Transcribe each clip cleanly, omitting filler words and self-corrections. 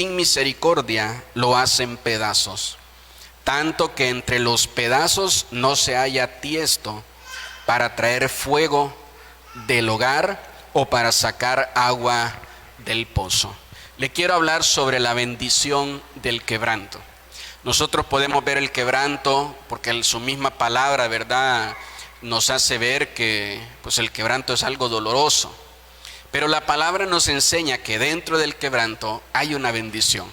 sin misericordia lo hacen pedazos, tanto que entre los pedazos no se halla tiesto para traer fuego del hogar o para sacar agua del pozo. Le quiero hablar sobre la bendición del quebranto. Nosotros podemos ver el quebranto porque su misma palabra, ¿verdad?, nos hace ver que pues el quebranto es algo doloroso. Pero la palabra nos enseña que dentro del quebranto hay una bendición.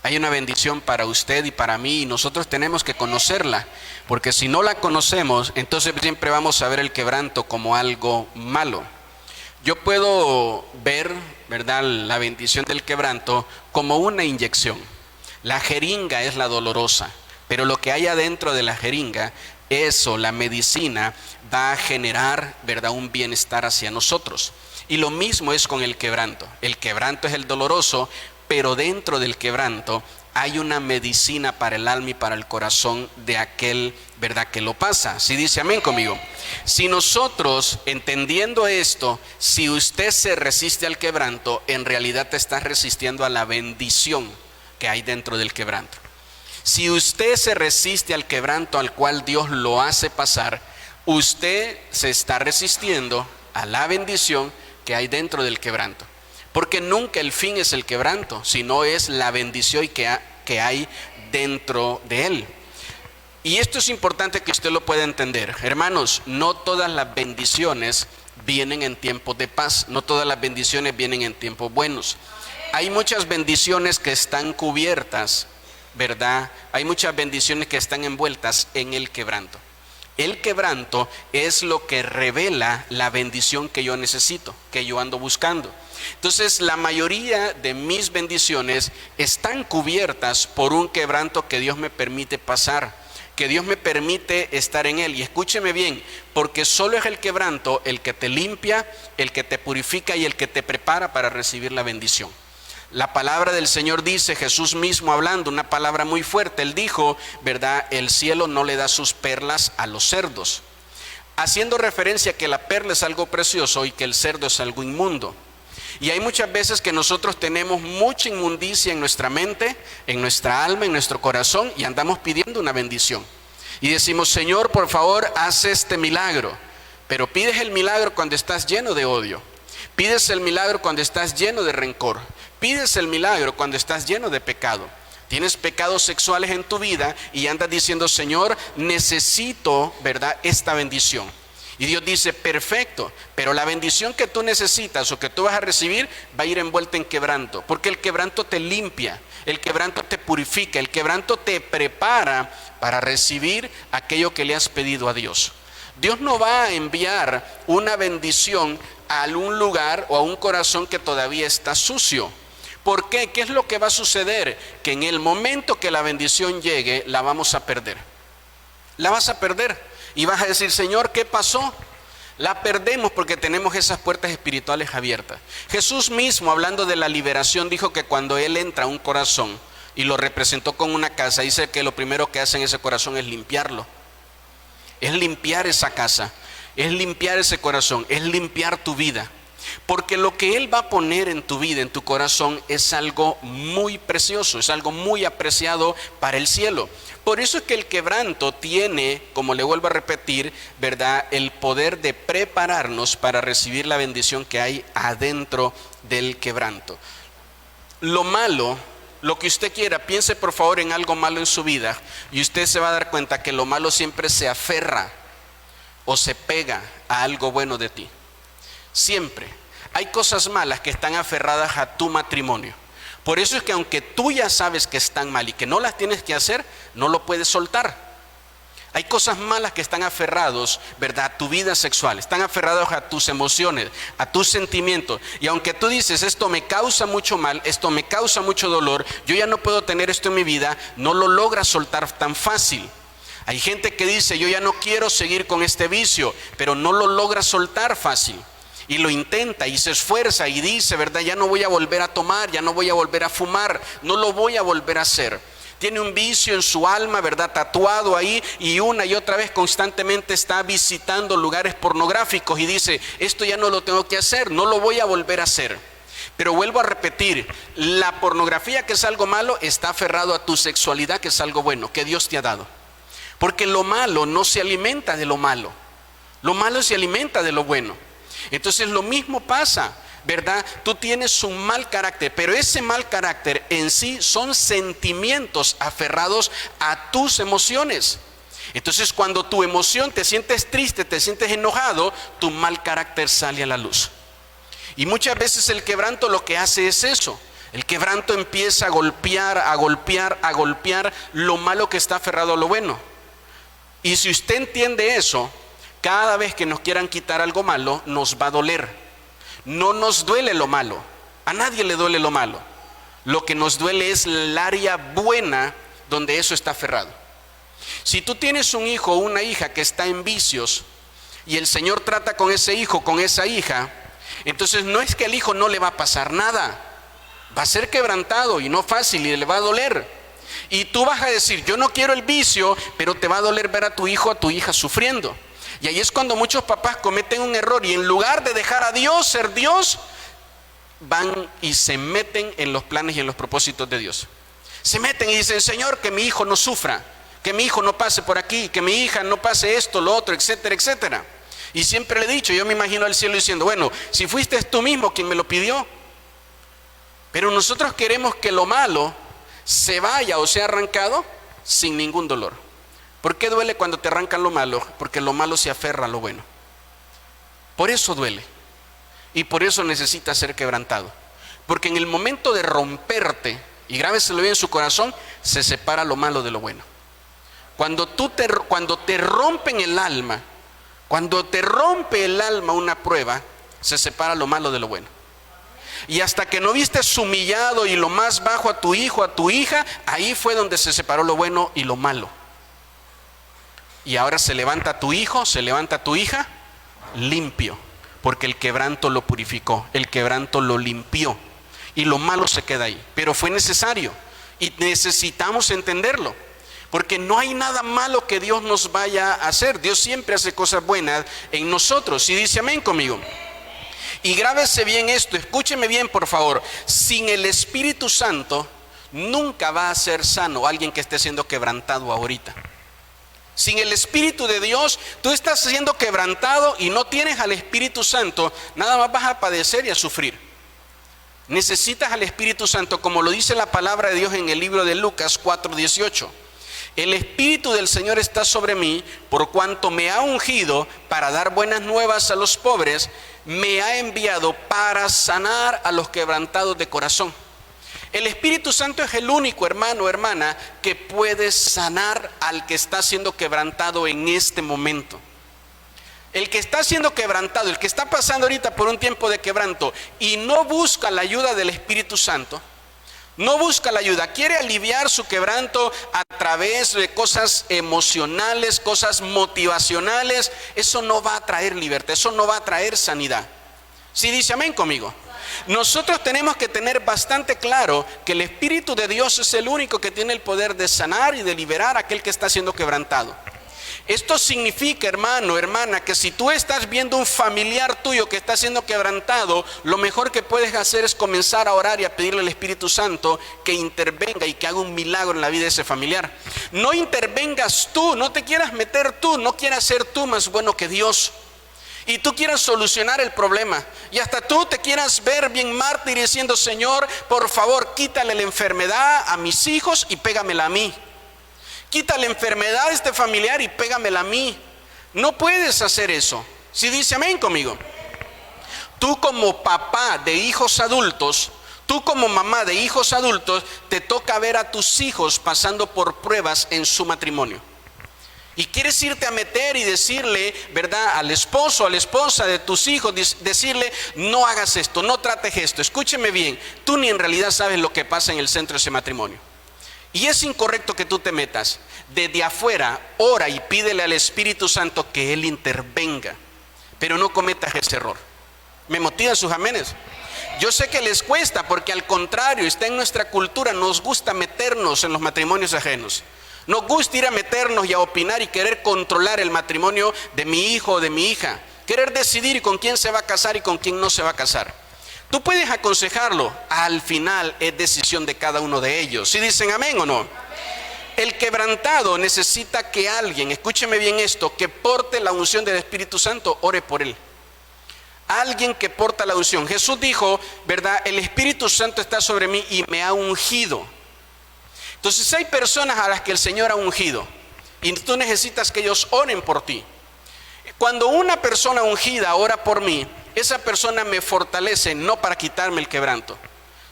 Hay una bendición para usted y para mí, y nosotros tenemos que conocerla, porque si no la conocemos, entonces siempre vamos a ver el quebranto como algo malo. Yo puedo ver, ¿verdad?, la bendición del quebranto como una inyección. La jeringa es la dolorosa, pero lo que hay adentro de la jeringa, eso, la medicina, va a generar, ¿verdad?, un bienestar hacia nosotros. Y lo mismo es con el quebranto. El quebranto es el doloroso, pero dentro del quebranto hay una medicina para el alma y para el corazón de aquel, ¿verdad?, que lo pasa. Si dice amén conmigo. Si nosotros, entendiendo esto, si usted se resiste al quebranto, en realidad te está resistiendo a la bendición que hay dentro del quebranto. Si usted se resiste al quebranto al cual Dios lo hace pasar, usted se está resistiendo a la bendición que hay dentro del quebranto. Porque nunca el fin es el quebranto, sino es la bendición que hay dentro de él. Y esto es importante que usted lo pueda entender. Hermanos, no todas las bendiciones vienen en tiempos de paz, no todas las bendiciones vienen en tiempos buenos. Hay muchas bendiciones que están cubiertas, ¿verdad? Hay muchas bendiciones que están envueltas en el quebranto. El quebranto es lo que revela la bendición que yo necesito, que yo ando buscando. Entonces, la mayoría de mis bendiciones están cubiertas por un quebranto que Dios me permite pasar, que Dios me permite estar en él. Y escúcheme bien, porque solo es el quebranto el que te limpia, el que te purifica y el que te prepara para recibir la bendición. La palabra del Señor dice, Jesús mismo hablando, una palabra muy fuerte, él dijo, ¿verdad?, el cielo no le da sus perlas a los cerdos, haciendo referencia a que la perla es algo precioso y que el cerdo es algo inmundo. Y hay muchas veces que nosotros tenemos mucha inmundicia en nuestra mente, en nuestra alma, en nuestro corazón, y andamos pidiendo una bendición. Y decimos, Señor, por favor, haz este milagro. Pero pides el milagro cuando estás lleno de odio. Pides el milagro cuando estás lleno de rencor. Pides el milagro cuando estás lleno de pecado. Tienes pecados sexuales en tu vida y andas diciendo, Señor, necesito, ¿verdad?, esta bendición. Y Dios dice, perfecto, pero la bendición que tú necesitas o que tú vas a recibir va a ir envuelta en quebranto, porque el quebranto te limpia, el quebranto te purifica, el quebranto te prepara para recibir aquello que le has pedido a Dios. Dios no va a enviar una bendición a algún lugar o a un corazón que todavía está sucio. ¿Por qué? ¿Qué es lo que va a suceder? Que en el momento que la bendición llegue, la vamos a perder. La vas a perder. Y vas a decir, Señor, ¿qué pasó? La perdemos porque tenemos esas puertas espirituales abiertas. Jesús mismo, hablando de la liberación, dijo que cuando Él entra a un corazón y lo representó con una casa, dice que lo primero que hace en ese corazón es limpiarlo. Es limpiar esa casa, es limpiar ese corazón, es limpiar tu vida. Porque lo que Él va a poner en tu vida, en tu corazón, es algo muy precioso, es algo muy apreciado para el cielo. Por eso es que el quebranto tiene, como le vuelvo a repetir, ¿verdad?, el poder de prepararnos para recibir la bendición que hay adentro del quebranto. Lo malo, lo que usted quiera, piense por favor en algo malo en su vida y usted se va a dar cuenta que lo malo siempre se aferra o se pega a algo bueno de ti. Siempre. Hay cosas malas que están aferradas a tu matrimonio. Por eso es que aunque tú ya sabes que están mal y que no las tienes que hacer, no lo puedes soltar. Hay cosas malas que están aferrados, ¿verdad?, a tu vida sexual, están aferrados a tus emociones, a tus sentimientos. Y aunque tú dices, esto me causa mucho mal, esto me causa mucho dolor, yo ya no puedo tener esto en mi vida, no lo logras soltar tan fácil. Hay gente que dice, yo ya no quiero seguir con este vicio, pero no lo logra soltar fácil. Y lo intenta y se esfuerza y dice, ¿verdad?, ya no voy a volver a tomar, ya no voy a volver a fumar, no lo voy a volver a hacer. Tiene un vicio en su alma, ¿verdad?, tatuado ahí, y una y otra vez constantemente está visitando lugares pornográficos y dice, esto ya no lo tengo que hacer, no lo voy a volver a hacer. Pero vuelvo a repetir, la pornografía, que es algo malo, está aferrado a tu sexualidad, que es algo bueno, que Dios te ha dado. Porque lo malo no se alimenta de lo malo. Lo malo se alimenta de lo bueno. Entonces lo mismo pasa, ¿verdad? Tú tienes un mal carácter, pero ese mal carácter en sí son sentimientos aferrados a tus emociones. Entonces cuando tu emoción, te sientes triste, te sientes enojado, tu mal carácter sale a la luz. Y muchas veces el quebranto lo que hace es eso. El quebranto empieza a golpear, a golpear, a golpear lo malo que está aferrado a lo bueno. Y si usted entiende eso, cada vez que nos quieran quitar algo malo, nos va a doler. No nos duele lo malo. A nadie le duele lo malo. Lo que nos duele es el área buena donde eso está aferrado. Si tú tienes un hijo o una hija que está en vicios y el Señor trata con ese hijo, con esa hija, entonces no es que al hijo no le va a pasar nada. Va a ser quebrantado y no fácil y le va a doler. Y tú vas a decir, yo no quiero el vicio, pero te va a doler ver a tu hijo, a tu hija sufriendo. Y ahí es cuando muchos papás cometen un error y en lugar de dejar a Dios ser Dios, van y se meten en los planes y en los propósitos de Dios. Se meten y dicen, Señor, que mi hijo no sufra, que mi hijo no pase por aquí, que mi hija no pase esto, lo otro, etcétera, etcétera. Y siempre le he dicho, yo me imagino al cielo diciendo, bueno, si fuiste tú mismo quien me lo pidió. Pero nosotros queremos que lo malo se vaya o sea arrancado sin ningún dolor. ¿Por qué duele cuando te arrancan lo malo? Porque lo malo se aferra a lo bueno. Por eso duele. Y por eso necesita ser quebrantado. Porque en el momento de romperte, y grábeselo bien en su corazón, se separa lo malo de lo bueno. Cuando te rompen el alma, cuando te rompe el alma una prueba, se separa lo malo de lo bueno. Y hasta que no viste humillado y lo más bajo a tu hijo, a tu hija, ahí fue donde se separó lo bueno y lo malo. Y ahora se levanta tu hijo, se levanta tu hija, limpio, porque el quebranto lo purificó, el quebranto lo limpió. Y lo malo se queda ahí. Pero fue necesario y necesitamos entenderlo. Porque no hay nada malo que Dios nos vaya a hacer. Dios siempre hace cosas buenas en nosotros. Y dice amén conmigo. Y grábese bien esto, escúcheme bien por favor. Sin el Espíritu Santo nunca va a ser sano alguien que esté siendo quebrantado ahorita. Sin el Espíritu de Dios, tú estás siendo quebrantado y no tienes al Espíritu Santo, nada más vas a padecer y a sufrir. Necesitas al Espíritu Santo, como lo dice la palabra de Dios en el libro de Lucas 4:18. El Espíritu del Señor está sobre mí, por cuanto me ha ungido para dar buenas nuevas a los pobres, me ha enviado para sanar a los quebrantados de corazón. El Espíritu Santo es el único, hermano o hermana, que puede sanar al que está siendo quebrantado en este momento. El que está siendo quebrantado, el que está pasando ahorita por un tiempo de quebranto y no busca la ayuda del Espíritu Santo, no busca la ayuda, quiere aliviar su quebranto a través de cosas emocionales, cosas motivacionales, eso no va a traer libertad, eso no va a traer sanidad. ¿Sí dice amén conmigo? Nosotros tenemos que tener bastante claro que el Espíritu de Dios es el único que tiene el poder de sanar y de liberar a aquel que está siendo quebrantado. Esto significa, hermano, hermana, que si tú estás viendo un familiar tuyo que está siendo quebrantado, lo mejor que puedes hacer es comenzar a orar y a pedirle al Espíritu Santo que intervenga y que haga un milagro en la vida de ese familiar. No intervengas tú, no te quieras meter tú, no quieras ser tú más bueno que Dios. Y tú quieras solucionar el problema. Y hasta tú te quieras ver bien mártir diciendo, Señor, por favor, quítale la enfermedad a mis hijos y pégamela a mí. Quita la enfermedad a este familiar y pégamela a mí. No puedes hacer eso. Si dice amén conmigo. Tú como papá de hijos adultos, tú como mamá de hijos adultos, te toca ver a tus hijos pasando por pruebas en su matrimonio. Y quieres irte a meter y decirle, ¿verdad?, al esposo, a la esposa de tus hijos, decirle, no hagas esto, no trates esto. Escúcheme bien, tú ni en realidad sabes lo que pasa en el centro de ese matrimonio. Y es incorrecto que tú te metas. Desde afuera, ora y pídele al Espíritu Santo que Él intervenga. Pero no cometas ese error. ¿Me motivan sus amenes? Yo sé que les cuesta porque al contrario, está en nuestra cultura, nos gusta meternos en los matrimonios ajenos. Nos gusta ir a meternos y a opinar y querer controlar el matrimonio de mi hijo o de mi hija. Querer decidir con quién se va a casar y con quién no se va a casar. Tú puedes aconsejarlo, al final es decisión de cada uno de ellos. ¿Sí dicen amén o no? El quebrantado necesita que alguien, escúcheme bien esto, que porte la unción del Espíritu Santo, ore por él. Alguien que porta la unción. Jesús dijo, ¿verdad? El Espíritu Santo está sobre mí y me ha ungido. Entonces hay personas a las que el Señor ha ungido y tú necesitas que ellos oren por ti. Cuando una persona ungida ora por mí, esa persona me fortalece no para quitarme el quebranto,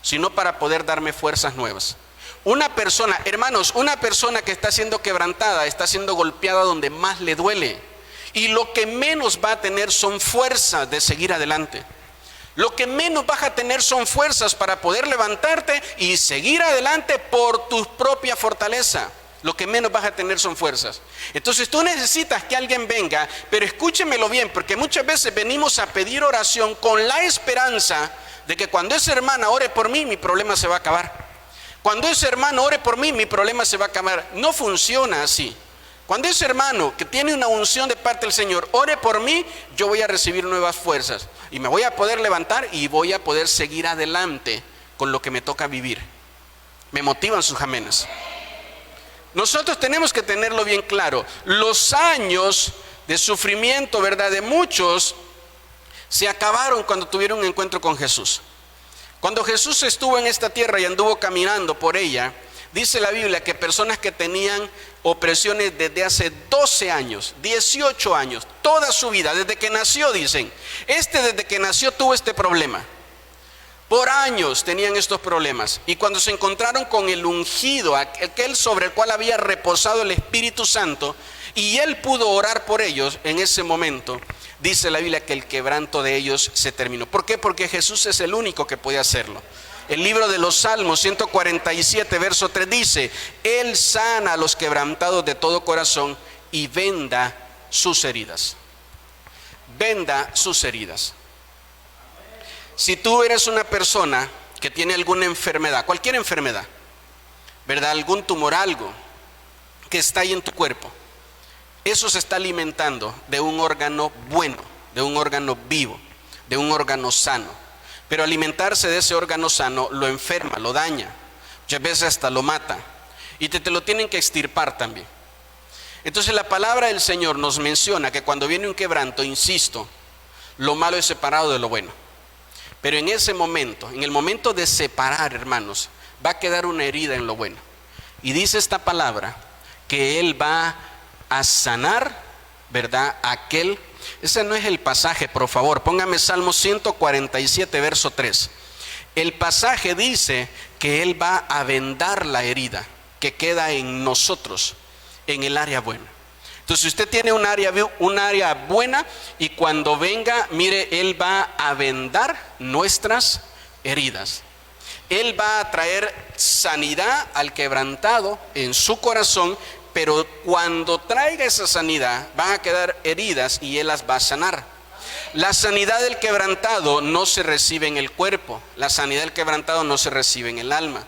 sino para poder darme fuerzas nuevas. Una persona, hermanos, una persona que está siendo quebrantada, está siendo golpeada donde más le duele. Y lo que menos va a tener son fuerzas de seguir adelante. Lo que menos vas a tener son fuerzas para poder levantarte y seguir adelante por tu propia fortaleza. Lo que menos vas a tener son fuerzas. Entonces tú necesitas que alguien venga, pero escúchemelo bien, porque muchas veces venimos a pedir oración con la esperanza de que cuando esa hermana ore por mí, mi problema se va a acabar. Cuando ese hermano ore por mí, mi problema se va a acabar. No funciona así. Cuando ese hermano que tiene una unción de parte del Señor ore por mí, yo voy a recibir nuevas fuerzas y me voy a poder levantar y voy a poder seguir adelante con lo que me toca vivir. Me motivan sus amenes. Nosotros tenemos que tenerlo bien claro. Los años de sufrimiento, ¿verdad?, de muchos se acabaron cuando tuvieron un encuentro con Jesús. Cuando Jesús estuvo en esta tierra y anduvo caminando por ella, dice la Biblia que personas que tenían opresiones desde hace 12 años, 18 años, toda su vida, desde que nació, dicen, desde que nació tuvo este problema. Por años tenían estos problemas. Y cuando se encontraron con el ungido, aquel sobre el cual había reposado el Espíritu Santo, y él pudo orar por ellos en ese momento, dice la Biblia que el quebranto de ellos se terminó. ¿Por qué? Porque Jesús es el único que puede hacerlo. El libro de los Salmos 147 verso 3 dice, Él sana a los quebrantados de todo corazón y venda sus heridas. Venda sus heridas. Si tú eres una persona que tiene alguna enfermedad, cualquier enfermedad, ¿verdad? Algún tumor, algo que está ahí en tu cuerpo, eso se está alimentando de un órgano bueno, de un órgano vivo, de un órgano sano. Pero alimentarse de ese órgano sano lo enferma, lo daña, muchas veces hasta lo mata. Y te lo tienen que extirpar también. Entonces la palabra del Señor nos menciona que cuando viene un quebranto, insisto, lo malo es separado de lo bueno. Pero en ese momento, en el momento de separar, hermanos, va a quedar una herida en lo bueno. Y dice esta palabra que Él va a sanar, ¿verdad? Ese no es el pasaje, por favor, póngame Salmo 147, verso 3. El pasaje dice que Él va a vendar la herida que queda en nosotros, en el área buena. Entonces usted tiene un área buena y cuando venga, mire, Él va a vendar nuestras heridas. Él va a traer sanidad al quebrantado en su corazón, pero cuando traiga esa sanidad van a quedar heridas y Él las va a sanar. La sanidad del quebrantado no se recibe en el cuerpo, la sanidad del quebrantado no se recibe en el alma.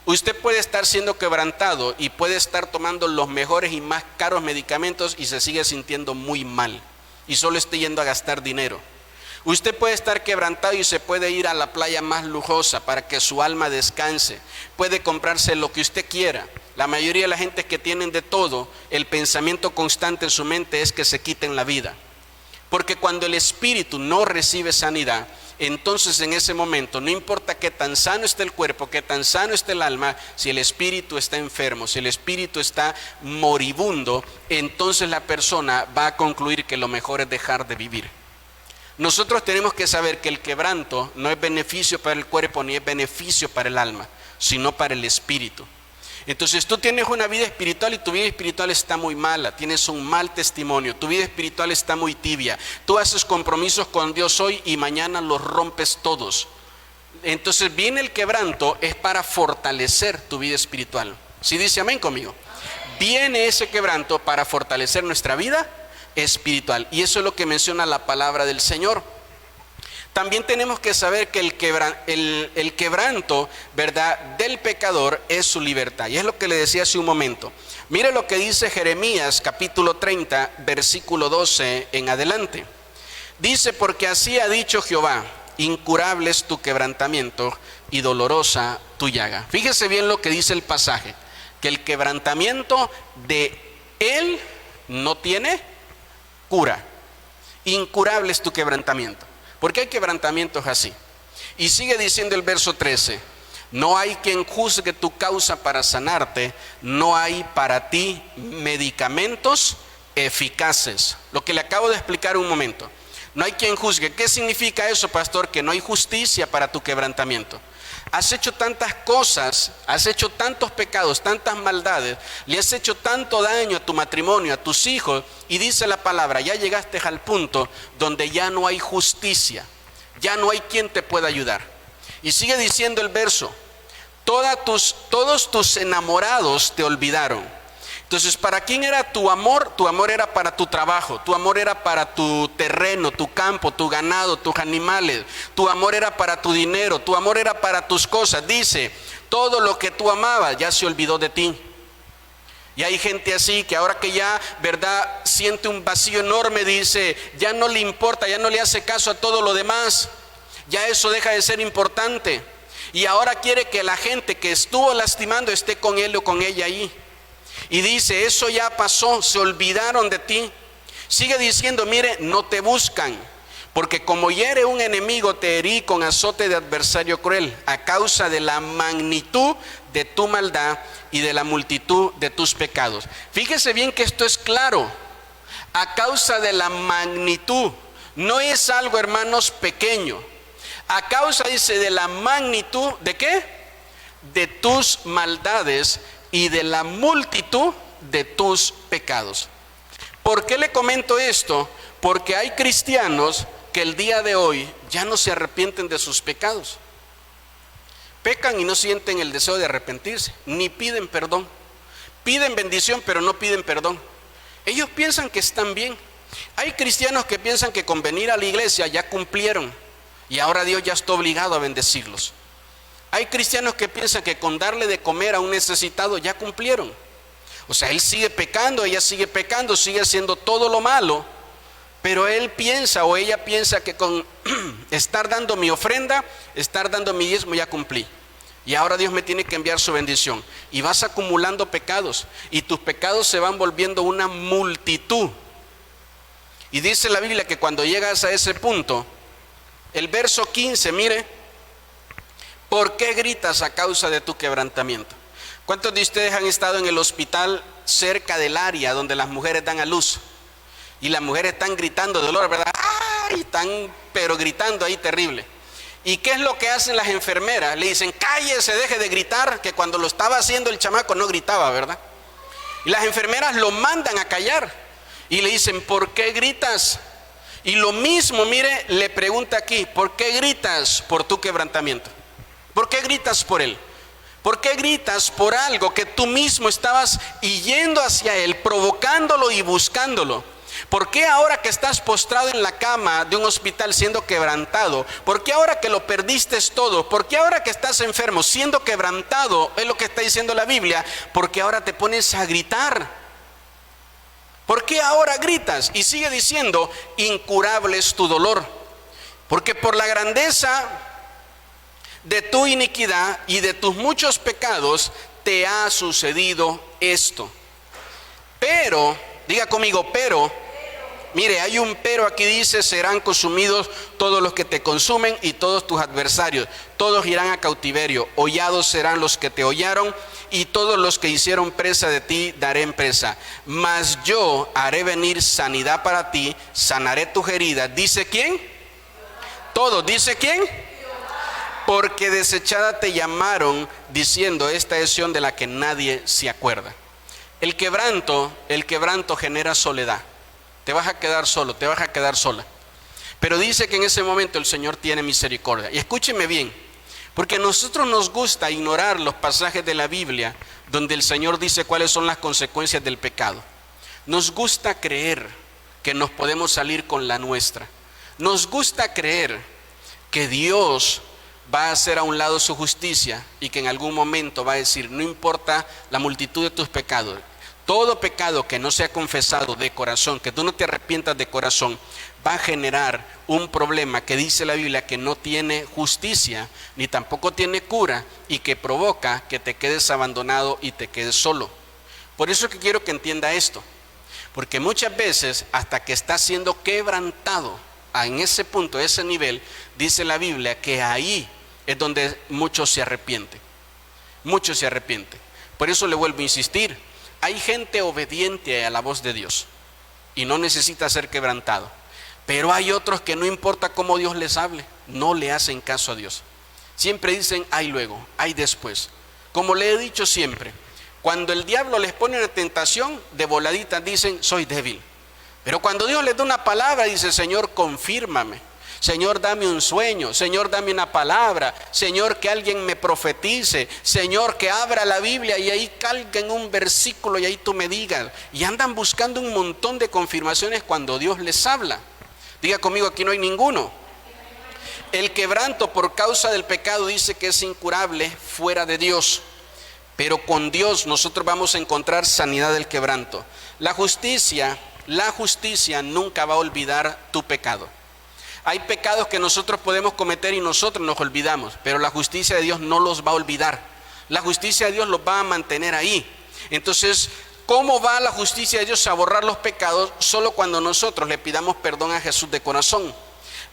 Usted puede estar siendo quebrantado y puede estar tomando los mejores y más caros medicamentos y se sigue sintiendo muy mal y solo esté yendo a gastar dinero. Usted puede estar quebrantado y se puede ir a la playa más lujosa para que su alma descanse. Puede comprarse lo que usted quiera. La mayoría de la gente que tienen de todo, el pensamiento constante en su mente es que se quiten la vida. Porque cuando el espíritu no recibe sanidad, entonces en ese momento, no importa qué tan sano esté el cuerpo, qué tan sano esté el alma, si el espíritu está enfermo, si el espíritu está moribundo, entonces la persona va a concluir que lo mejor es dejar de vivir. Nosotros tenemos que saber que el quebranto no es beneficio para el cuerpo ni es beneficio para el alma, sino para el espíritu. Entonces tú tienes una vida espiritual y tu vida espiritual está muy mala, tienes un mal testimonio, tu vida espiritual está muy tibia, tú haces compromisos con Dios hoy y mañana los rompes todos. Entonces viene el quebranto, es para fortalecer tu vida espiritual. ¿Sí dice amén conmigo? Viene ese quebranto para fortalecer nuestra vida espiritual y eso es lo que menciona la palabra del Señor. También tenemos que saber que el quebranto, ¿verdad?, del pecador es su libertad. Y es lo que le decía hace un momento. Mire lo que dice Jeremías capítulo 30, versículo 12 en adelante. Dice, porque así ha dicho Jehová, incurable es tu quebrantamiento y dolorosa tu llaga. Fíjese bien lo que dice el pasaje, que el quebrantamiento de él no tiene cura. Incurable es tu quebrantamiento. ¿Por qué hay quebrantamientos así? Y sigue diciendo el verso 13, no hay quien juzgue tu causa para sanarte, no hay para ti medicamentos eficaces. Lo que le acabo de explicar un momento. No hay quien juzgue. ¿Qué significa eso, pastor? Que no hay justicia para tu quebrantamiento. Has hecho tantas cosas, has hecho tantos pecados, tantas maldades, le has hecho tanto daño a tu matrimonio, a tus hijos, y dice la palabra, ya llegaste al punto donde ya no hay justicia, ya no hay quien te pueda ayudar. Y sigue diciendo el verso, todos tus enamorados te olvidaron. Entonces, ¿para quién era tu amor? Tu amor era para tu trabajo, tu amor era para tu terreno, tu campo, tu ganado, tus animales, tu amor era para tu dinero, tu amor era para tus cosas. Dice, todo lo que tú amabas ya se olvidó de ti. Y hay gente así que ahora que ya, ¿verdad?, siente un vacío enorme, dice, ya no le importa, ya no le hace caso a todo lo demás, ya eso deja de ser importante. Y ahora quiere que la gente que estuvo lastimando esté con él o con ella ahí. Y dice, eso ya pasó, se olvidaron de ti. Sigue diciendo, mire, no te buscan, porque como hiere un enemigo, te herí con azote de adversario cruel, a causa de la magnitud de tu maldad y de la multitud de tus pecados. Fíjese bien que esto es claro, a causa de la magnitud, no es algo, hermanos, pequeño. A causa, dice, de la magnitud, ¿de qué? De tus maldades y de la multitud de tus pecados. ¿Por qué le comento esto? Porque hay cristianos que el día de hoy ya no se arrepienten de sus pecados. Pecan y no sienten el deseo de arrepentirse, ni piden perdón. Piden bendición, pero no piden perdón. Ellos piensan que están bien. Hay cristianos que piensan que con venir a la iglesia ya cumplieron y ahora Dios ya está obligado a bendecirlos. Hay cristianos que piensan que con darle de comer a un necesitado ya cumplieron. O sea, él sigue pecando, ella sigue pecando, sigue haciendo todo lo malo, pero él piensa o ella piensa que con estar dando mi ofrenda, estar dando mi diezmo ya cumplí. Y ahora Dios me tiene que enviar su bendición. Y vas acumulando pecados y tus pecados se van volviendo una multitud. Y dice la Biblia que cuando llegas a ese punto, el verso 15, mire, ¿por qué gritas a causa de tu quebrantamiento? ¿Cuántos de ustedes han estado en el hospital cerca del área donde las mujeres dan a luz? Y las mujeres están gritando de dolor, ¿verdad? ¡Ay! Están, pero gritando ahí terrible. ¿Y qué es lo que hacen las enfermeras? Le dicen, cállese, deje de gritar, que cuando lo estaba haciendo el chamaco no gritaba, ¿verdad? Y las enfermeras lo mandan a callar y le dicen, ¿por qué gritas? Y lo mismo, mire, le pregunta aquí, ¿por qué gritas por tu quebrantamiento? ¿Por qué gritas por él? ¿Por qué gritas por algo que tú mismo estabas yendo hacia él, provocándolo y buscándolo? ¿Por qué ahora que estás postrado en la cama de un hospital siendo quebrantado? ¿Por qué ahora que lo perdiste todo? ¿Por qué ahora que estás enfermo siendo quebrantado? Es lo que está diciendo la Biblia. ¿Por qué ahora te pones a gritar? ¿Por qué ahora gritas? Y sigue diciendo, incurable es tu dolor. Porque por la grandeza de tu iniquidad y de tus muchos pecados te ha sucedido esto. Pero, diga conmigo, pero, mire, hay un pero aquí, dice, serán consumidos todos los que te consumen y todos tus adversarios, todos irán a cautiverio, hollados serán los que te hollaron y todos los que hicieron presa de ti daré en presa. Mas yo haré venir sanidad para ti, sanaré tus heridas. ¿Dice quién? Todos, ¿dice quién? Porque desechada te llamaron, diciendo, esta es Sión de la que nadie se acuerda. El quebranto genera soledad. Te vas a quedar solo, te vas a quedar sola. Pero dice que en ese momento el Señor tiene misericordia. Y escúcheme bien, porque a nosotros nos gusta ignorar los pasajes de la Biblia donde el Señor dice cuáles son las consecuencias del pecado. Nos gusta creer que nos podemos salir con la nuestra. Nos gusta creer que Dios va a hacer a un lado su justicia y que en algún momento va a decir, no importa la multitud de tus pecados, Todo pecado que no sea confesado de corazón, que tú no te arrepientas de corazón, va a generar un problema que dice la Biblia que no tiene justicia, ni tampoco tiene cura, y que provoca que te quedes abandonado y te quedes solo. Por eso que quiero que entienda esto, porque muchas veces hasta que está siendo quebrantado en ese punto, ese nivel, dice la Biblia que ahí es donde muchos se arrepienten. Muchos se arrepienten. Por eso le vuelvo a insistir, hay gente obediente a la voz de Dios y no necesita ser quebrantado. Pero hay otros que no importa cómo Dios les hable, no le hacen caso a Dios. Siempre dicen, ay luego, ay después. Como le he dicho siempre, cuando el diablo les pone una tentación, de voladita dicen, soy débil. Pero cuando Dios les da una palabra, dice, Señor, confírmame. Señor, dame un sueño. Señor, dame una palabra. Señor, que alguien me profetice. Señor, que abra la Biblia y ahí calque en un versículo y ahí tú me digas. Y andan buscando un montón de confirmaciones cuando Dios les habla. Diga conmigo, aquí no hay ninguno. El quebranto por causa del pecado dice que es incurable fuera de Dios. Pero con Dios nosotros vamos a encontrar sanidad del quebranto. La justicia nunca va a olvidar tu pecado. Hay pecados que nosotros podemos cometer y nosotros nos olvidamos, pero la justicia de Dios no los va a olvidar. La justicia de Dios los va a mantener ahí. Entonces, ¿cómo va la justicia de Dios a borrar los pecados? Solo cuando nosotros le pidamos perdón a Jesús de corazón.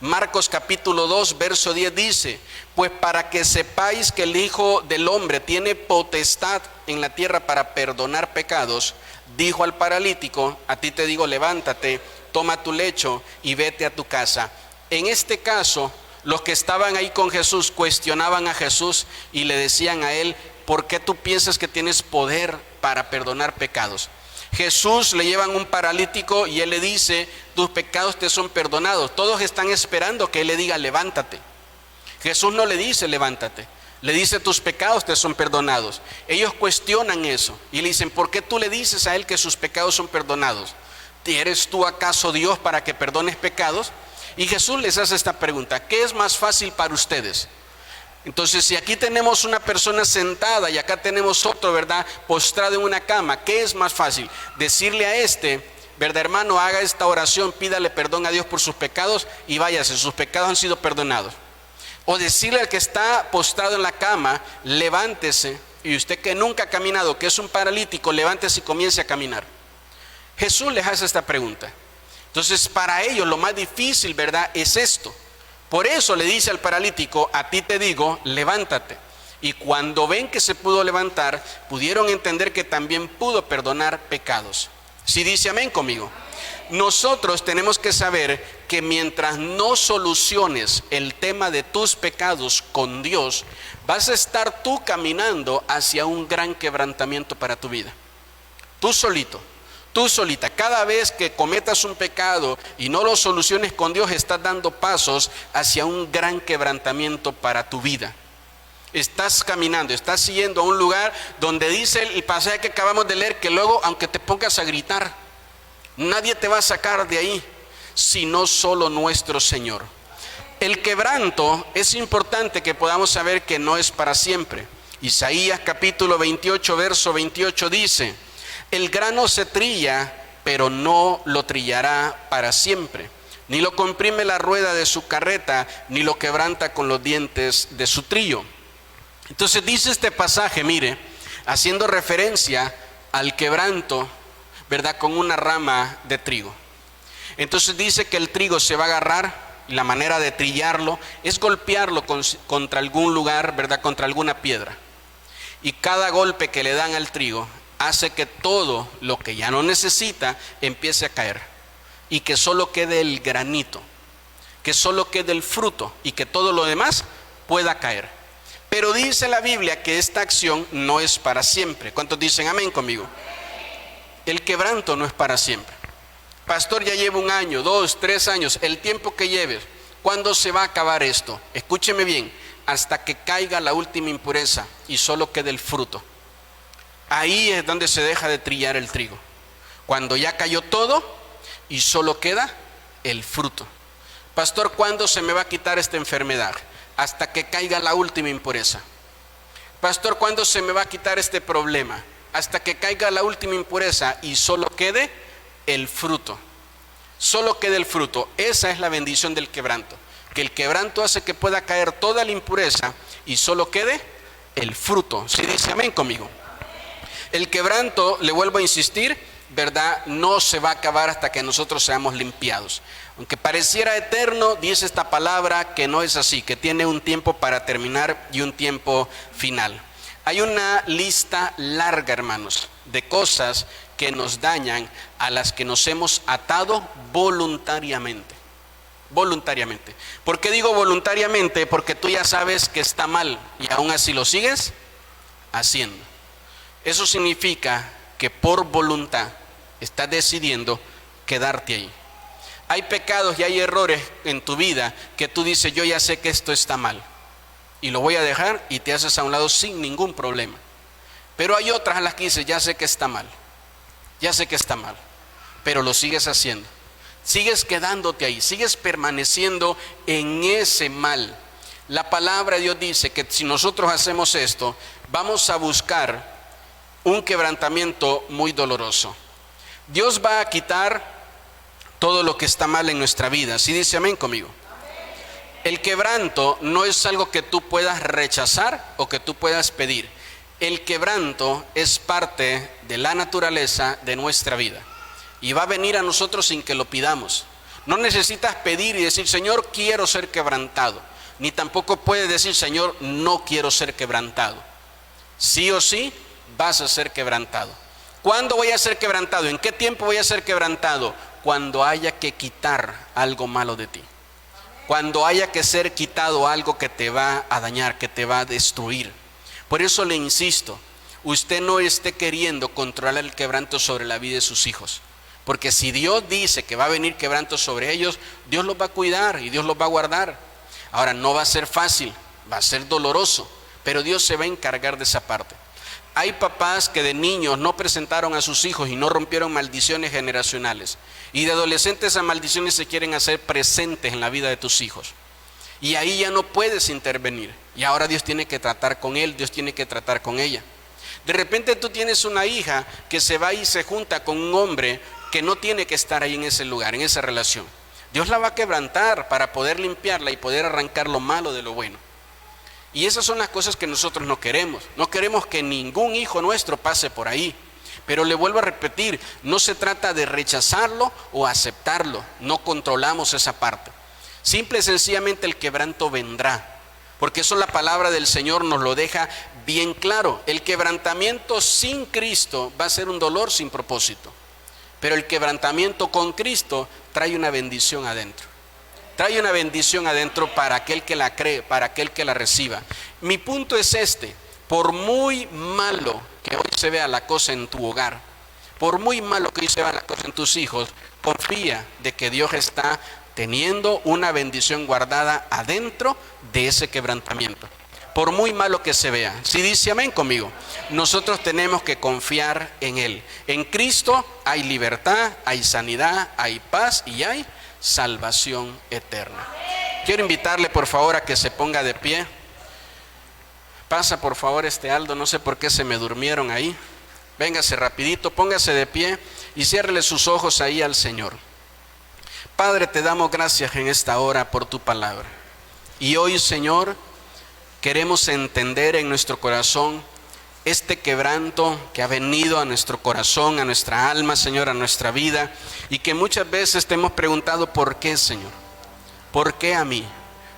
Marcos capítulo 2, verso 10 dice, pues para que sepáis que el Hijo del Hombre tiene potestad en la tierra para perdonar pecados, dijo al paralítico, a ti te digo, levántate, toma tu lecho y vete a tu casa. En este caso, los que estaban ahí con Jesús cuestionaban a Jesús y le decían a él, ¿por qué tú piensas que tienes poder para perdonar pecados? Jesús le llevan un paralítico y él le dice, tus pecados te son perdonados. Todos están esperando que él le diga, levántate. Jesús no le dice, levántate. Le dice, tus pecados te son perdonados. Ellos cuestionan eso y le dicen, ¿por qué tú le dices a él que sus pecados son perdonados? ¿Eres tú acaso Dios para que perdones pecados? Y Jesús les hace esta pregunta, ¿qué es más fácil para ustedes? Entonces, si aquí tenemos una persona sentada y acá tenemos otro, ¿verdad?, postrado en una cama, ¿qué es más fácil? Decirle a este, ¿verdad, hermano? Haga esta oración, pídale perdón a Dios por sus pecados y váyase, sus pecados han sido perdonados. O decirle al que está postrado en la cama, levántese, y usted que nunca ha caminado, que es un paralítico, levántese y comience a caminar. Jesús les hace esta pregunta. Entonces, para ellos lo más difícil, ¿verdad?, es esto. Por eso le dice al paralítico, a ti te digo, levántate. Y cuando ven que se pudo levantar, pudieron entender que también pudo perdonar pecados. ¿Sí dice amén conmigo? Nosotros tenemos que saber que mientras no soluciones el tema de tus pecados con Dios, vas a estar tú caminando hacia un gran quebrantamiento para tu vida. Tú solito. Tú solita, cada vez que cometas un pecado y no lo soluciones con Dios, estás dando pasos hacia un gran quebrantamiento para tu vida. Estás caminando, estás siguiendo a un lugar donde dice el pasaje que acabamos de leer, que luego, aunque te pongas a gritar, nadie te va a sacar de ahí, sino solo nuestro Señor. El quebranto es importante que podamos saber que no es para siempre. Isaías capítulo 28, verso 28 dice, el grano se trilla, pero no lo trillará para siempre. Ni lo comprime la rueda de su carreta, ni lo quebranta con los dientes de su trillo. Entonces dice este pasaje, mire, haciendo referencia al quebranto, ¿verdad?, con una rama de trigo. Entonces dice que el trigo se va a agarrar y la manera de trillarlo es golpearlo contra algún lugar, ¿verdad?, contra alguna piedra. Y cada golpe que le dan al trigo hace que todo lo que ya no necesita empiece a caer y que solo quede el granito, que solo quede el fruto y que todo lo demás pueda caer. Pero dice la Biblia que esta acción no es para siempre. ¿Cuántos dicen amén conmigo? El quebranto no es para siempre. Pastor, ya llevo 1 año, 2, 3 años, el tiempo que lleves. ¿Cuándo se va a acabar esto? Escúcheme bien, hasta que caiga la última impureza y solo quede el fruto. Ahí es donde se deja de trillar el trigo. Cuando ya cayó todo y solo queda el fruto. Pastor, ¿cuándo se me va a quitar esta enfermedad? Hasta que caiga la última impureza. Pastor, ¿cuándo se me va a quitar este problema? hasta que caiga la última impureza y solo quede el fruto. Solo quede el fruto. Esa es la bendición del quebranto. Que el quebranto hace que pueda caer toda la impureza y solo quede el fruto. ¿Sí dice amén conmigo? El quebranto, le vuelvo a insistir, ¿verdad? No se va a acabar hasta que nosotros seamos limpiados. Aunque pareciera eterno, dice esta palabra que no es así, que tiene un tiempo para terminar y un tiempo final. Hay una lista larga, hermanos, de cosas que nos dañan, a las que nos hemos atado voluntariamente. Voluntariamente. ¿Por qué digo voluntariamente? Porque tú ya sabes que está mal y aún así lo sigues haciendo. Eso significa que por voluntad estás decidiendo quedarte ahí. Hay pecados y hay errores en tu vida que tú dices, yo ya sé que esto está mal y lo voy a dejar, y te haces a un lado sin ningún problema. Pero hay otras a las que dices, ya sé que está mal, ya sé que está mal, pero lo sigues haciendo. Sigues quedándote ahí, sigues permaneciendo en ese mal. La palabra de Dios dice que si nosotros hacemos esto, vamos a buscar un quebrantamiento muy doloroso. Dios va a quitar todo lo que está mal en nuestra vida. ¿Sí dice amén conmigo? El quebranto no es algo que tú puedas rechazar o que tú puedas pedir. El quebranto es parte de la naturaleza de nuestra vida y va a venir a nosotros sin que lo pidamos. No necesitas pedir y decir, Señor, quiero ser quebrantado, ni tampoco puedes decir, Señor, no quiero ser quebrantado. Sí o sí vas a ser quebrantado. ¿Cuándo voy a ser quebrantado? ¿En qué tiempo voy a ser quebrantado? Cuando haya que quitar algo malo de ti. Cuando haya que ser quitado algo que te va a dañar, que te va a destruir. Por eso le insisto, usted no esté queriendo controlar el quebranto sobre la vida de sus hijos. Porque si Dios dice que va a venir quebranto sobre ellos, Dios los va a cuidar y Dios los va a guardar. Ahora, no va a ser fácil, va a ser doloroso, pero Dios se va a encargar de esa parte. Hay papás que de niños no presentaron a sus hijos y no rompieron maldiciones generacionales. Y de adolescentes esas maldiciones se quieren hacer presentes en la vida de tus hijos. Y ahí ya no puedes intervenir. Y ahora Dios tiene que tratar con él, Dios tiene que tratar con ella. De repente tú tienes una hija que se va y se junta con un hombre que no tiene que estar ahí en ese lugar, en esa relación. Dios la va a quebrantar para poder limpiarla y poder arrancar lo malo de lo bueno. Y esas son las cosas que nosotros no queremos. No queremos que ningún hijo nuestro pase por ahí. Pero le vuelvo a repetir, no se trata de rechazarlo o aceptarlo. No controlamos esa parte. Simple y sencillamente el quebranto vendrá. Porque eso la palabra del Señor nos lo deja bien claro. El quebrantamiento sin Cristo va a ser un dolor sin propósito. Pero el quebrantamiento con Cristo trae una bendición adentro. Trae una bendición adentro para aquel que la cree, para aquel que la reciba. Mi punto es este: por muy malo que hoy se vea la cosa en tu hogar, por muy malo que hoy se vea la cosa en tus hijos, confía de que Dios está teniendo una bendición guardada adentro de ese quebrantamiento. Por muy malo que se vea. Si dice amén conmigo, nosotros tenemos que confiar en Él. En Cristo hay libertad, hay sanidad, hay paz y hay salvación eterna. Quiero invitarle por favor a que se ponga de pie. Pasa por favor Aldo, no sé por qué se me durmieron ahí. Véngase rapidito, póngase de pie y ciérrele sus ojos ahí al Señor. Padre, te damos gracias en esta hora por tu palabra. Y hoy, Señor, queremos entender en nuestro corazón este quebranto que ha venido a nuestro corazón, a nuestra alma, Señor, a nuestra vida, y que muchas veces te hemos preguntado ¿por qué, Señor? ¿Por qué a mí?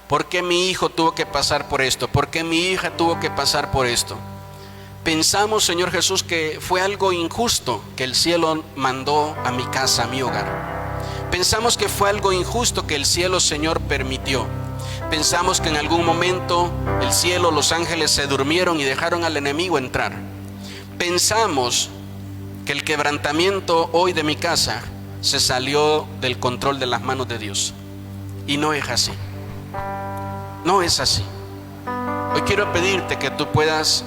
¿Por qué mi hijo tuvo que pasar por esto? ¿Por qué mi hija tuvo que pasar por esto? Pensamos, Señor Jesús, que fue algo injusto que el cielo mandó a mi casa, a mi hogar. Pensamos que fue algo injusto que el cielo, Señor, permitió. Pensamos que en algún momento el cielo, los ángeles se durmieron y dejaron al enemigo entrar. Pensamos que el quebrantamiento hoy de mi casa se salió del control de las manos de Dios. Y no es así. No es así. Hoy quiero pedirte que tú puedas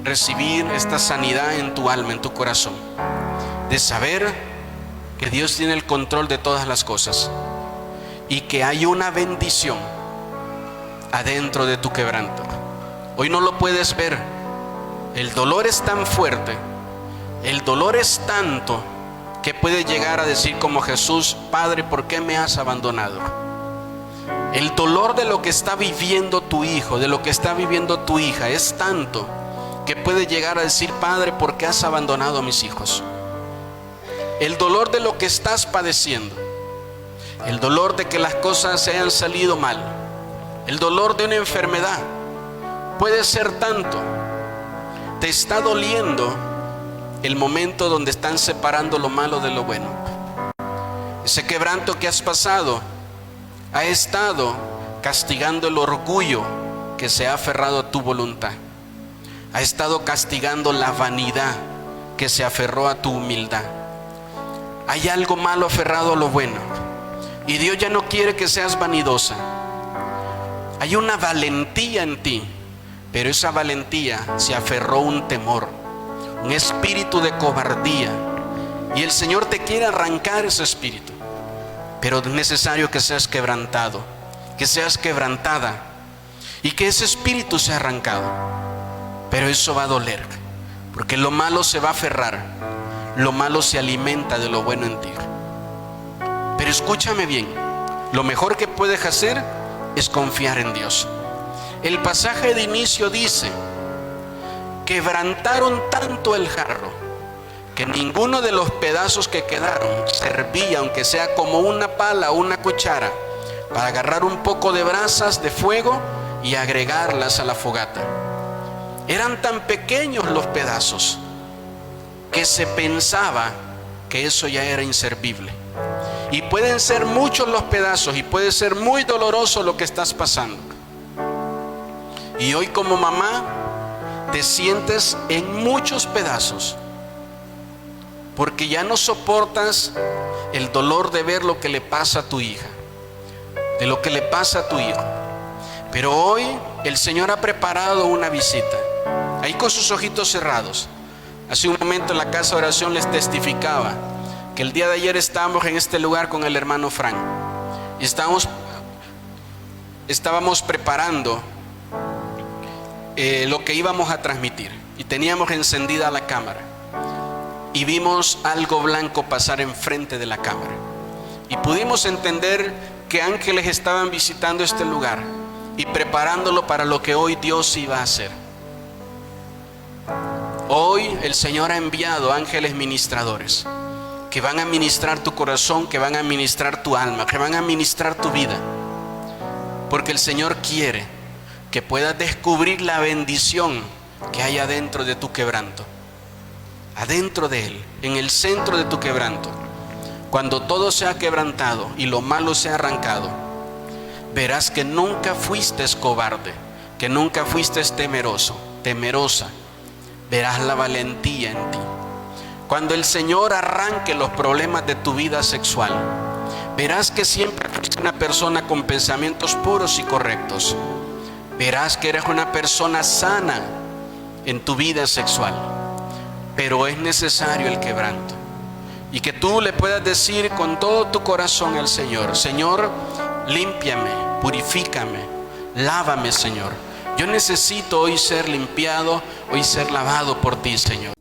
recibir esta sanidad en tu alma, en tu corazón, de saber que Dios tiene el control de todas las cosas y que hay una bendición adentro de tu quebranto. Hoy no lo puedes ver. El dolor es tan fuerte El dolor es tanto que puede llegar a decir como Jesús: Padre, ¿por qué me has abandonado? El dolor de lo que está viviendo tu hijo, de lo que está viviendo tu hija, es tanto que puede llegar a decir: Padre, ¿por qué has abandonado a mis hijos? El dolor de lo que estás padeciendo, el dolor de que las cosas se hayan salido mal, el dolor de una enfermedad, puede ser tanto. Te está doliendo el momento donde están separando lo malo de lo bueno. Ese quebranto que has pasado ha estado castigando el orgullo que se ha aferrado a tu voluntad. Ha estado castigando la vanidad que se aferró a tu humildad. Hay algo malo aferrado a lo bueno, y Dios ya no quiere que seas vanidosa. Hay una valentía en ti, pero esa valentía se aferró a un temor, un espíritu de cobardía, y el Señor te quiere arrancar ese espíritu. Pero es necesario que seas quebrantado, que seas quebrantada, y que ese espíritu sea arrancado. Pero eso va a doler, porque lo malo se va a aferrar, lo malo se alimenta de lo bueno en ti. Pero escúchame bien, lo mejor que puedes hacer es confiar en Dios. El pasaje de inicio dice: quebrantaron tanto el jarro que ninguno de los pedazos que quedaron servía, aunque sea como una pala o una cuchara, para agarrar un poco de brasas de fuego y agregarlas a la fogata. Eran tan pequeños los pedazos que se pensaba que eso ya era inservible. Y pueden ser muchos los pedazos, y puede ser muy doloroso lo que estás pasando. Y hoy, como mamá, te sientes en muchos pedazos, porque ya no soportas el dolor de ver lo que le pasa a tu hija, de lo que le pasa a tu hijo. Pero hoy el Señor ha preparado una visita, ahí con sus ojitos cerrados. Hace un momento en la casa de oración les testificaba que el día de ayer estábamos en este lugar con el hermano Frank, y estábamos preparando lo que íbamos a transmitir, y teníamos encendida la cámara, y vimos algo blanco pasar enfrente de la cámara, y pudimos entender que ángeles estaban visitando este lugar y preparándolo para lo que hoy Dios iba a hacer. Hoy el Señor ha enviado ángeles ministradores que van a ministrar tu corazón, que van a ministrar tu alma, que van a ministrar tu vida, porque el Señor quiere que puedas descubrir la bendición que hay adentro de tu quebranto, adentro de Él, en el centro de tu quebranto. Cuando todo sea quebrantado y lo malo sea arrancado, verás que nunca fuiste cobarde, que nunca fuiste temeroso, temerosa. Verás la valentía en ti. Cuando el Señor arranque los problemas de tu vida sexual, verás que siempre fuiste una persona con pensamientos puros y correctos. Verás que eres una persona sana en tu vida sexual. Pero es necesario el quebranto, y que tú le puedas decir con todo tu corazón al Señor: Señor, límpiame, purifícame, lávame, Señor. Yo necesito hoy ser limpiado, hoy ser lavado por ti, Señor.